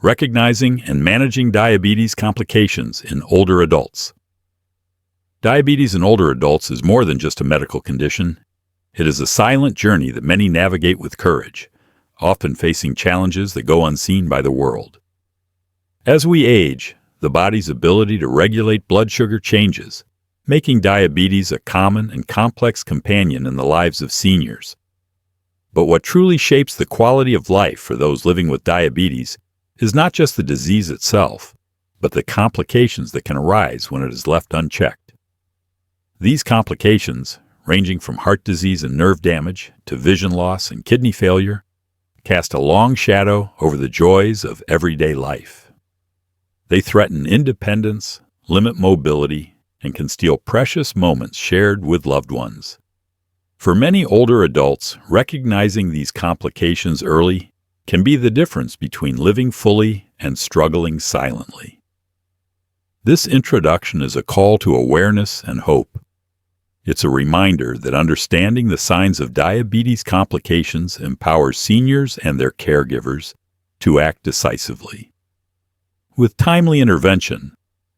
recognizing and managing diabetes complications in older adults. Diabetes in older adults is more than just a medical condition. It is a silent journey that many navigate with courage, often facing challenges that go unseen by the world. As we age, the body's ability to regulate blood sugar changes, making diabetes a common and complex companion in the lives of seniors. But what truly shapes the quality of life for those living with diabetes is not just the disease itself, but the complications that can arise when it is left unchecked. These complications, ranging from heart disease and nerve damage to vision loss and kidney failure, cast a long shadow over the joys of everyday life. They threaten independence, limit mobility, and can steal precious moments shared with loved ones. For many older adults, recognizing these complications early can be the difference between living fully and struggling silently. This introduction is a call to awareness and hope. It's a reminder that understanding the signs of diabetes complications empowers seniors and their caregivers to act decisively. With timely intervention,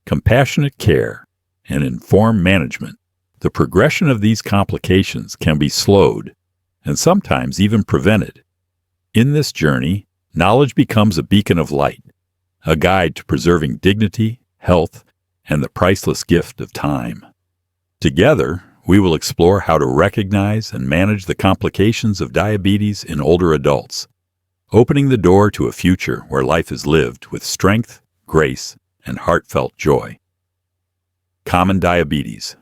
compassionate care, and informed management, the progression of these complications can be slowed and sometimes even prevented. In this journey, knowledge becomes a beacon of light, a guide to preserving dignity, health, and the priceless gift of time. Together, we will explore how to recognize and manage the complications of diabetes in older adults, opening the door to a future where life is lived with strength, grace, and heartfelt joy. Common diabetes.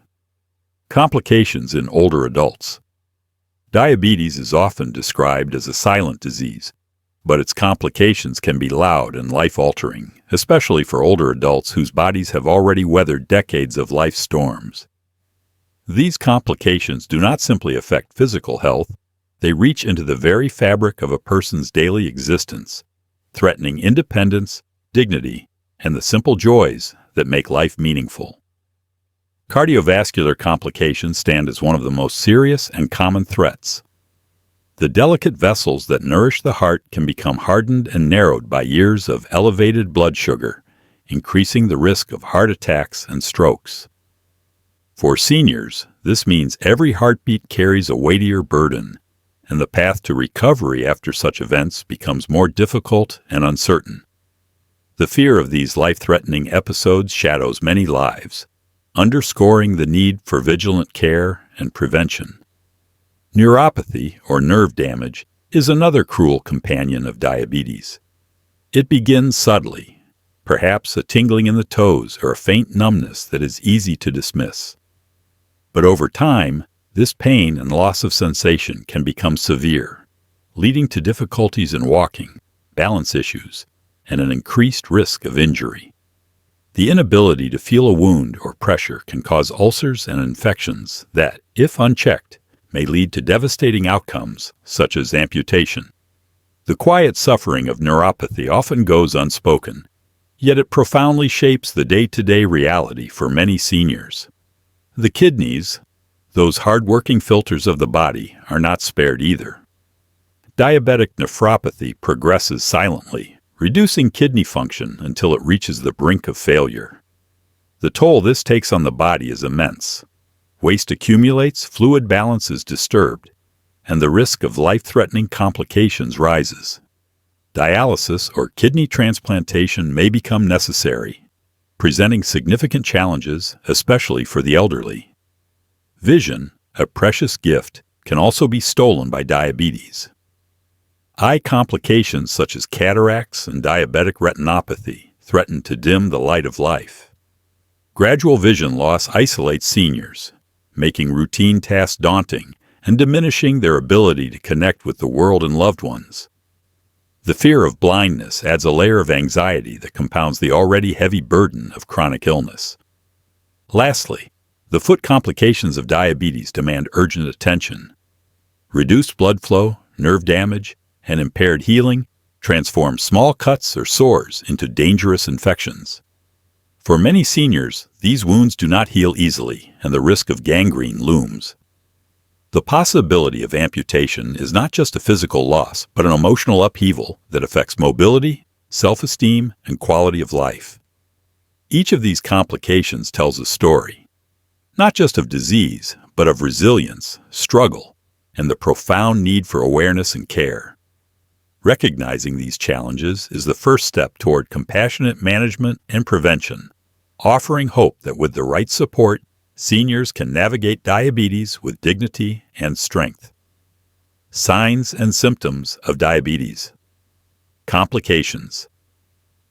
Complications in older adults. Diabetes is often described as a silent disease, but its complications can be loud and life-altering, especially for older adults whose bodies have already weathered decades of life storms. These complications do not simply affect physical health, they reach into the very fabric of a person's daily existence, threatening independence, dignity, and the simple joys that make life meaningful. Cardiovascular complications stand as one of the most serious and common threats. The delicate vessels that nourish the heart can become hardened and narrowed by years of elevated blood sugar, increasing the risk of heart attacks and strokes. For seniors, this means every heartbeat carries a weightier burden, and the path to recovery after such events becomes more difficult and uncertain. The fear of these life-threatening episodes shadows many lives, underscoring the need for vigilant care and prevention. Neuropathy, or nerve damage, is another cruel companion of diabetes. It begins subtly, perhaps a tingling in the toes or a faint numbness that is easy to dismiss. But over time, this pain and loss of sensation can become severe, leading to difficulties in walking, balance issues, and an increased risk of injury. The inability to feel a wound or pressure can cause ulcers and infections that, if unchecked, may lead to devastating outcomes, such as amputation. The quiet suffering of neuropathy often goes unspoken, yet it profoundly shapes the day-to-day reality for many seniors. The kidneys, those hard-working filters of the body, are not spared either. Diabetic nephropathy progresses silently, reducing kidney function until it reaches the brink of failure. The toll this takes on the body is immense. Waste accumulates, fluid balance is disturbed, and the risk of life-threatening complications rises. Dialysis or kidney transplantation may become necessary, presenting significant challenges, especially for the elderly. Vision, a precious gift, can also be stolen by diabetes. Eye complications such as cataracts and diabetic retinopathy threaten to dim the light of life. Gradual vision loss isolates seniors, making routine tasks daunting and diminishing their ability to connect with the world and loved ones. The fear of blindness adds a layer of anxiety that compounds the already heavy burden of chronic illness. Lastly, the foot complications of diabetes demand urgent attention. Reduced blood flow, nerve damage, and impaired healing transform small cuts or sores into dangerous infections. For many seniors, these wounds do not heal easily, and the risk of gangrene looms. The possibility of amputation is not just a physical loss, but an emotional upheaval that affects mobility, self-esteem, and quality of life. Each of these complications tells a story, not just of disease, but of resilience, struggle, and the profound need for awareness and care. Recognizing these challenges is the first step toward compassionate management and prevention, offering hope that with the right support, seniors can navigate diabetes with dignity and strength. Signs and symptoms of diabetes. Complications.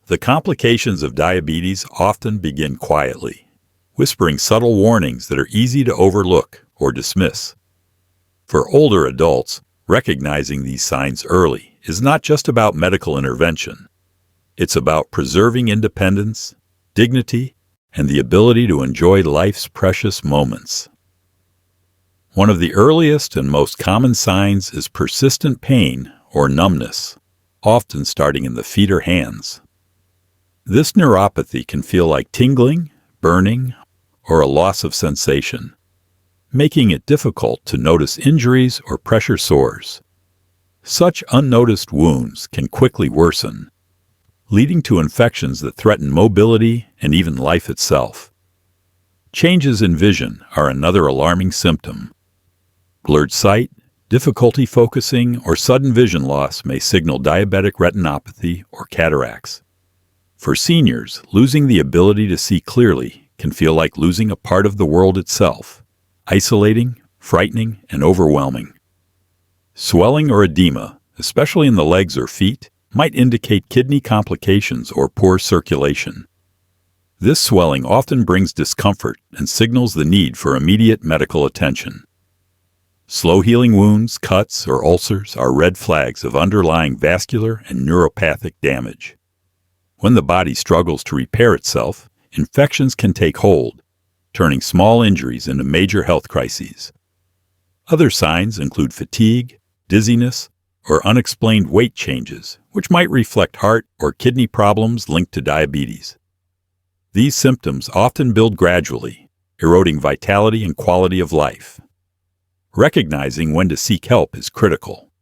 The complications of diabetes often begin quietly, whispering subtle warnings that are easy to overlook or dismiss. For older adults, recognizing these signs early is not just about medical intervention. It's about preserving independence, dignity, and the ability to enjoy life's precious moments. One of the earliest and most common signs is persistent pain or numbness, often starting in the feet or hands. This neuropathy can feel like tingling, burning, or a loss of sensation, making it difficult to notice injuries or pressure sores. Such unnoticed wounds can quickly worsen, leading to infections that threaten mobility and even life itself. Changes in vision are another alarming symptom. Blurred sight, difficulty focusing, or sudden vision loss may signal diabetic retinopathy or cataracts. For seniors, losing the ability to see clearly can feel like losing a part of the world itself, isolating, frightening, and overwhelming. Swelling or edema, especially in the legs or feet, might indicate kidney complications or poor circulation. This swelling often brings discomfort and signals the need for immediate medical attention. Slow-healing wounds, cuts, or ulcers are red flags of underlying vascular and neuropathic damage. When the body struggles to repair itself, infections can take hold, turning small injuries into major health crises. Other signs include fatigue, dizziness, or unexplained weight changes, which might reflect heart or kidney problems linked to diabetes. These symptoms often build gradually, eroding vitality and quality of life. Recognizing when to seek help is critical.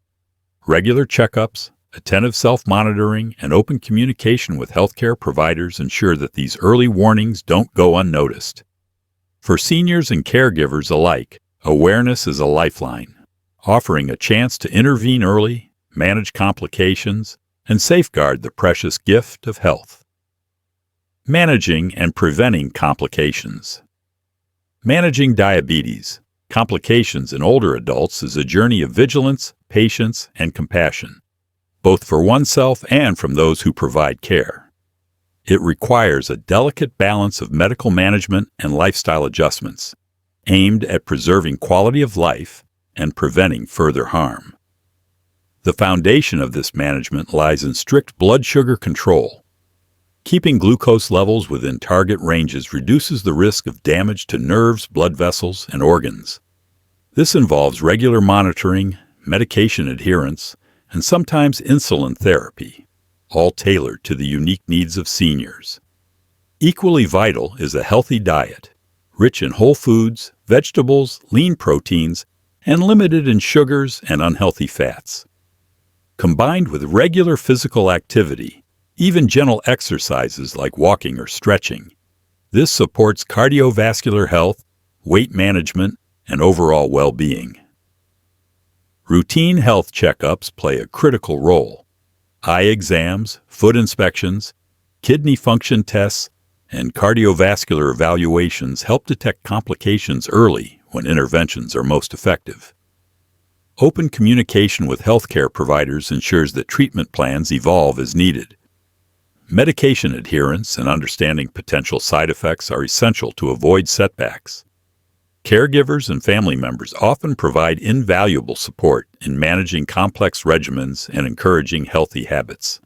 Regular checkups, attentive self-monitoring, and open communication with healthcare providers ensure that these early warnings don't go unnoticed. For seniors and caregivers alike, awareness is a lifeline, offering a chance to intervene early, manage complications, and safeguard the precious gift of health. Managing and preventing complications. Managing diabetes, complications in older adults is a journey of vigilance, patience, and compassion, both for oneself and from those who provide care. It requires a delicate balance of medical management and lifestyle adjustments, aimed at preserving quality of life and preventing further harm. The foundation of this management lies in strict blood sugar control. Keeping glucose levels within target ranges reduces the risk of damage to nerves, blood vessels, and organs. This involves regular monitoring, medication adherence, and sometimes insulin therapy, all tailored to the unique needs of seniors. Equally vital is a healthy diet, rich in whole foods, vegetables, lean proteins, and limited in sugars and unhealthy fats. Combined with regular physical activity, even gentle exercises like walking or stretching, this supports cardiovascular health, weight management, and overall well-being. Routine health checkups play a critical role. Eye exams, foot inspections, kidney function tests, and cardiovascular evaluations help detect complications early when interventions are most effective. Open communication with healthcare providers ensures that treatment plans evolve as needed. Medication adherence and understanding potential side effects are essential to avoid setbacks. Caregivers and family members often provide invaluable support in managing complex regimens and encouraging healthy habits.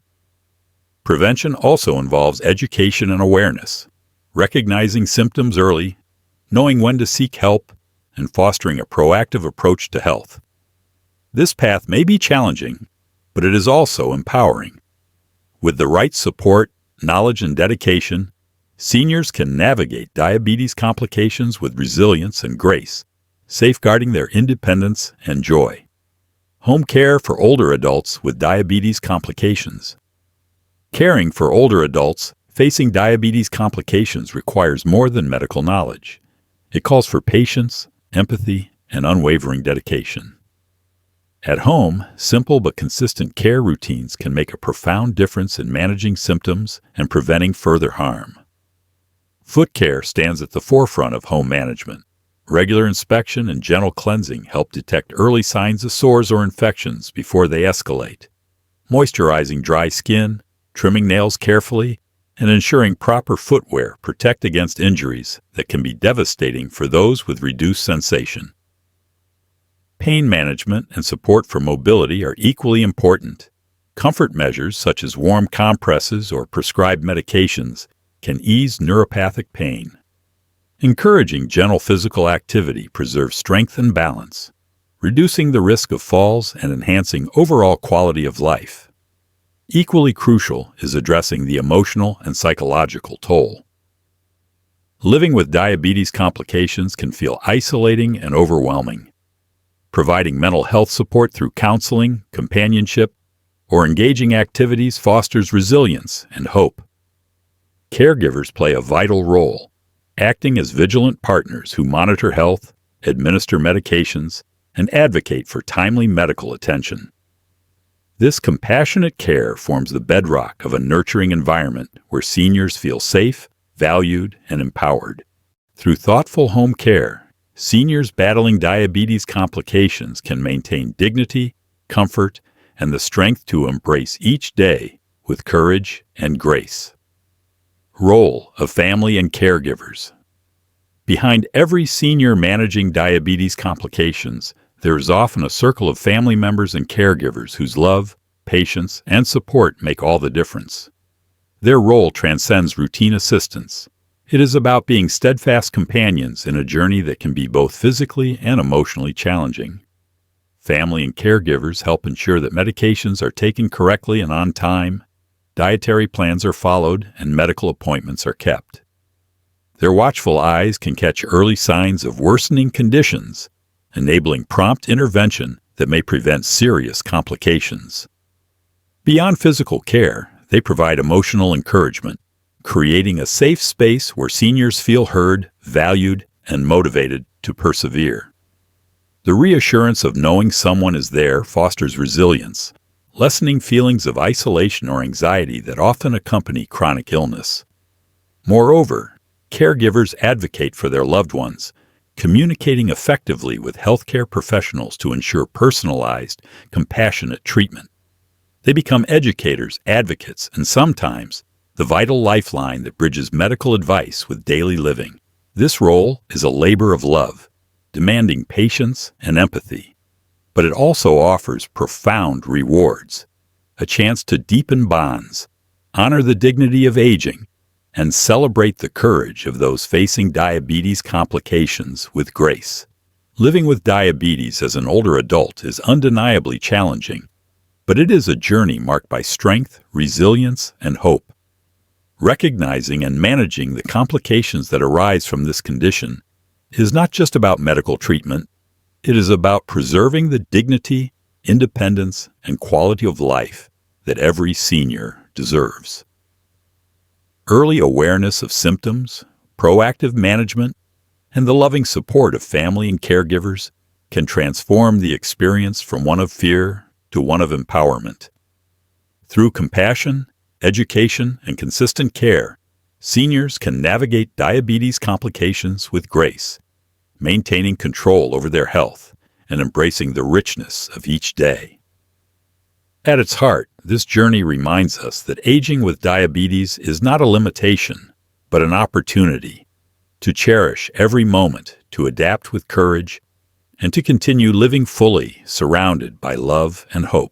Prevention also involves education and awareness, recognizing symptoms early, knowing when to seek help, and fostering a proactive approach to health. This path may be challenging, but it is also empowering. With the right support, knowledge, and dedication, seniors can navigate diabetes complications with resilience and grace, safeguarding their independence and joy. Home care for older adults with diabetes complications. Caring for older adults facing diabetes complications requires more than medical knowledge. It calls for patience, empathy, and unwavering dedication. At home, simple but consistent care routines can make a profound difference in managing symptoms and preventing further harm. Foot care stands at the forefront of home management. Regular inspection and gentle cleansing help detect early signs of sores or infections before they escalate. Moisturizing dry skin, trimming nails carefully, and ensuring proper footwear protect against injuries that can be devastating for those with reduced sensation. Pain management and support for mobility are equally important. Comfort measures such as warm compresses or prescribed medications can ease neuropathic pain. Encouraging gentle physical activity preserves strength and balance, reducing the risk of falls and enhancing overall quality of life. Equally crucial is addressing the emotional and psychological toll. Living with diabetes complications can feel isolating and overwhelming. Providing mental health support through counseling, companionship, or engaging activities fosters resilience and hope. Caregivers play a vital role, acting as vigilant partners who monitor health, administer medications, and advocate for timely medical attention. This compassionate care forms the bedrock of a nurturing environment where seniors feel safe, valued, and empowered. Through thoughtful home care, seniors battling diabetes complications can maintain dignity, comfort, and the strength to embrace each day with courage and grace. Role of family and caregivers. Behind every senior managing diabetes complications, there is often a circle of family members and caregivers whose love, patience, and support make all the difference. Their role transcends routine assistance. It is about being steadfast companions in a journey that can be both physically and emotionally challenging. Family and caregivers help ensure that medications are taken correctly and on time, dietary plans are followed, and medical appointments are kept. Their watchful eyes can catch early signs of worsening conditions, enabling prompt intervention that may prevent serious complications. Beyond physical care, they provide emotional encouragement, creating a safe space where seniors feel heard, valued, and motivated to persevere. The reassurance of knowing someone is there fosters resilience, lessening feelings of isolation or anxiety that often accompany chronic illness. Moreover, caregivers advocate for their loved ones, communicating effectively with healthcare professionals to ensure personalized, compassionate treatment. They become educators, advocates, and sometimes the vital lifeline that bridges medical advice with daily living. This role is a labor of love, demanding patience and empathy. But it also offers profound rewards, a chance to deepen bonds, honor the dignity of aging, and celebrate the courage of those facing diabetes complications with grace. Living with diabetes as an older adult is undeniably challenging, but it is a journey marked by strength, resilience, and hope. Recognizing and managing the complications that arise from this condition is not just about medical treatment. It is about preserving the dignity, independence, and quality of life that every senior deserves. Early awareness of symptoms, proactive management, and the loving support of family and caregivers can transform the experience from one of fear to one of empowerment. Through compassion, education, and consistent care, seniors can navigate diabetes complications with grace, maintaining control over their health and embracing the richness of each day. At its heart, this journey reminds us that aging with diabetes is not a limitation, but an opportunity to cherish every moment, to adapt with courage, and to continue living fully, surrounded by love and hope.